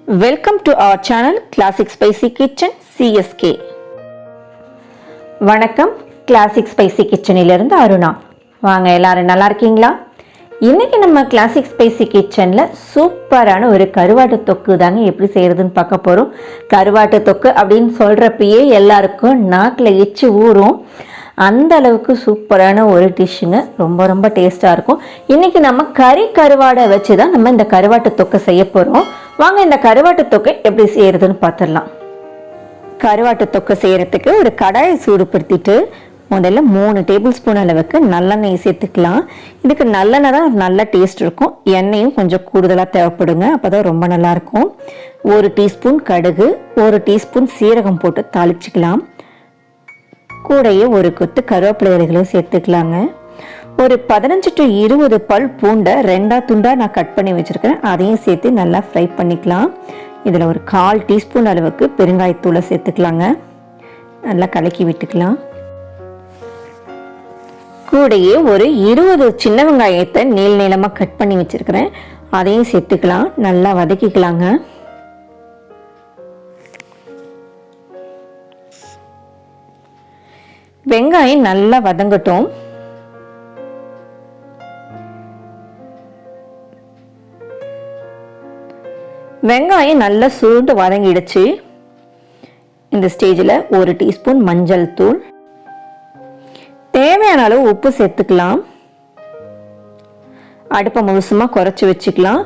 Welcome to our channel Classic Spicy Kitchen CSK. வணக்கம், Classic Spicy Kitchen இலிருந்து அருணா. வாங்க, எல்லாரும் நல்லா இருக்கீங்களா? இன்னைக்கு நம்ம Classic Spicy Kitchenல சூப்பரான ஒரு கருவாட்டு தொக்கு தாங்க எப்படி செய்யறதுன்னு பார்க்க போறோம். கருவாட்டு தொக்கு அப்படின்னு சொல்றப்பயே எல்லாருக்கும் நாக்குல எச்சி ஊறும். அந்த அளவுக்கு சூப்பரான ஒரு டிஷ்ஷுங்க. ரொம்ப டேஸ்டா இருக்கும். இன்னைக்கு நம்ம கருவாடை வச்சு தான் நம்ம இந்த கருவாட்டு தொக்கை செய்ய போறோம். வாங்க இந்த கருவாட்டு தொக்கை எப்படி செய்யறதுன்னு பார்த்துடலாம். கருவாட்டு தொக்கை செய்யறதுக்கு ஒரு கடாயை சூடுபடுத்திட்டு முதல்ல 3 டேபிள் ஸ்பூன் அளவுக்கு நல்லெண்ணெய் சேர்த்துக்கலாம். இதுக்கு நல்லெண்ணெய் தான் நல்ல டேஸ்ட் இருக்கும். எண்ணெயும் கொஞ்சம் கூடுதலாக தேவைப்படுங்க, அப்போதான் ரொம்ப நல்லா இருக்கும். 1 டீஸ்பூன் கடுகு, 1 டீஸ்பூன் சீரகம் போட்டு தாளிச்சுக்கலாம். கூடையே 1 கொத்து கருவேப்பிலை இலைகளையும் சேர்த்துக்கலாங்க. ஒரு 15 to 20 பல் பூண்டை 2 துண்டா நான் கட் பண்ணி வச்சிருக்கிறேன். அதையும் சேர்த்து நல்லா ஃப்ரை பண்ணிக்கலாம். இதில் ஒரு 1/4 டீஸ்பூன் அளவுக்கு பெருங்காயத்தூளை சேர்த்துக்கலாங்க. நல்லா கலக்கி விட்டுக்கலாம். கூடையே ஒரு 20 சின்ன வெங்காயத்தை நீளமாக கட் பண்ணி வச்சிருக்கிறேன். அதையும் சேர்த்துக்கலாம். நல்லா வதக்கிக்கலாங்க. வெங்காயம் நல்லா வதங்கட்டும். வெங்காயம் நல்லா சுருண்டு வதங்கிடுச்சு. இந்த ஸ்டேஜில் 1 டீஸ்பூன் மஞ்சள் தூள், தேவையான அளவு உப்பு சேர்த்துக்கலாம். அடுப்பை முழுசுமா குறைச்சி வச்சுக்கலாம்.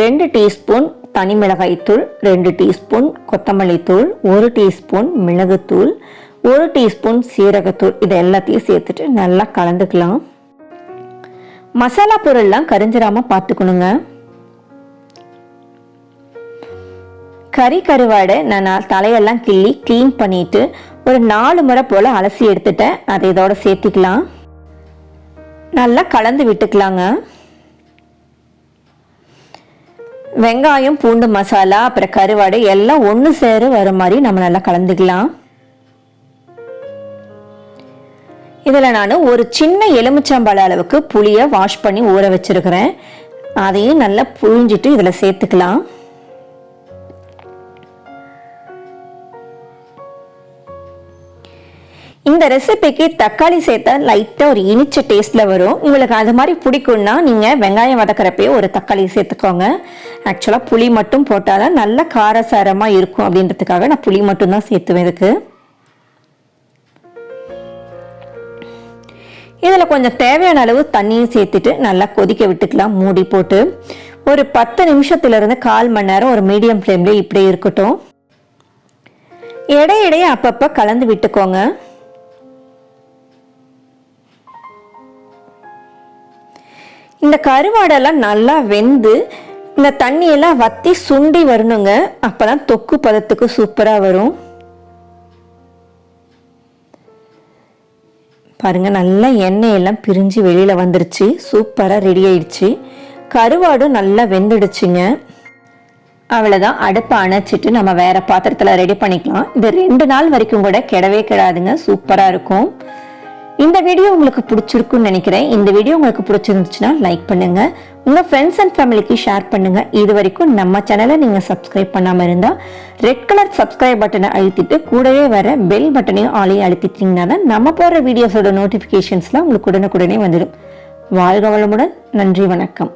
2 டீஸ்பூன் தனி மிளகாய் தூள், 2 டீஸ்பூன் கொத்தமல்லி தூள், 1 டீஸ்பூன் மிளகுத்தூள், 1 டீஸ்பூன் சீரகத்தூள், இதை எல்லாத்தையும் சேர்த்துட்டு நல்லா கலந்துக்கலாம். மசாலா பொருள்லாம் கரிஞ்சிடாம பார்த்துக்கணுங்க. கருவாடை நான் தலையெல்லாம் கிள்ளி க்ளீன் பண்ணிட்டு ஒரு 4 முறை போல அலசி எடுத்துட்டேன். அதை இதோட சேர்த்துக்கலாம். நல்லா கலந்து விட்டுக்கலாங்க. வெங்காயம், பூண்டு மசாலா, அப்புறம் கருவாடை எல்லாம் ஒன்று சேர வர மாதிரி நம்ம நல்லா கலந்துக்கலாம். இதில் நான் ஒரு சின்ன எலுமிச்சம்பழ அளவுக்கு புளியை வாஷ் பண்ணி ஊற வச்சிருக்கிறேன். அதையும் நல்லா புழிஞ்சிட்டு இதில் சேர்த்துக்கலாம். இந்த ரெசிபிக்கு தக்காளி சேர்த்தா லைட்டாக ஒரு இனிச்ச டேஸ்ட்டில் வரும். உங்களுக்கு அது மாதிரி பிடிக்கும்னா நீங்கள் வெங்காயம் வதக்கிறப்பே ஒரு தக்காளி சேர்த்துக்கோங்க. ஆக்சுவலாக புளி மட்டும் போட்டால் தான் நல்ல காரசாரமாக இருக்கும் அப்படின்றதுக்காக நான் புளி மட்டும்தான் சேர்த்துவேன். இதுக்கு இதில் கொஞ்சம் தேவையான அளவு தண்ணியும் சேர்த்துட்டு நல்லா கொதிக்க விட்டுக்கலாம். மூடி போட்டு ஒரு 10 நிமிஷத்துலேருந்து 1/4 மணி நேரம் ஒரு மீடியம் ஃப்ளேம்லேயே இப்படியே இருக்கட்டும். இடையிடையே அப்பப்போ கலந்து விட்டுக்கோங்க. இந்த கருவாடெல்லாம் நல்லா வெந்து இந்த தண்ணியெல்லாம் வத்தி சுண்டி வரணுங்க. அப்பதான் தொக்கு பதத்துக்கு சூப்பராக வரும். பாருங்க, நல்லா எண்ணெயெல்லாம் பிரிஞ்சு வெளியில வந்துருச்சு. சூப்பராக ரெடி ஆயிடுச்சு. கருவாடும் நல்லா வெந்துடுச்சுங்க. அவ்வளோதான், அடுப்பை அணைச்சிட்டு நம்ம வேற பாத்திரத்தில் ரெடி பண்ணிக்கலாம். இது 2 நாள் வரைக்கும் கூட கெடவே கெடாதுங்க. சூப்பராக இருக்கும். இந்த வீடியோ உங்களுக்கு பிடிச்சிருக்குன்னு நினைக்கிறேன். இந்த வீடியோ உங்களுக்கு பிடிச்சிருந்துச்சுன்னா லைக் பண்ணுங்க, உங்க ஃப்ரெண்ட்ஸ் அண்ட் ஃபேமிலிக்கு ஷேர் பண்ணுங்க. இது வரைக்கும் நம்ம சேனலை நீங்க சப்ஸ்கிரைப் பண்ணாம இருந்தா ரெட் கலர் சப்ஸ்கிரைப் பட்டனை அழுத்திட்டு கூடவே வர பெல் பட்டனையும் ஆளையும் அழுத்திட்டீங்கன்னா தான் நம்ம போடுற வீடியோஸோட நோட்டிபிகேஷன்ஸ்லாம் உங்களுக்கு உடனுக்குடனே வந்துடும். வாழ்க வளமுடன். நன்றி, வணக்கம்.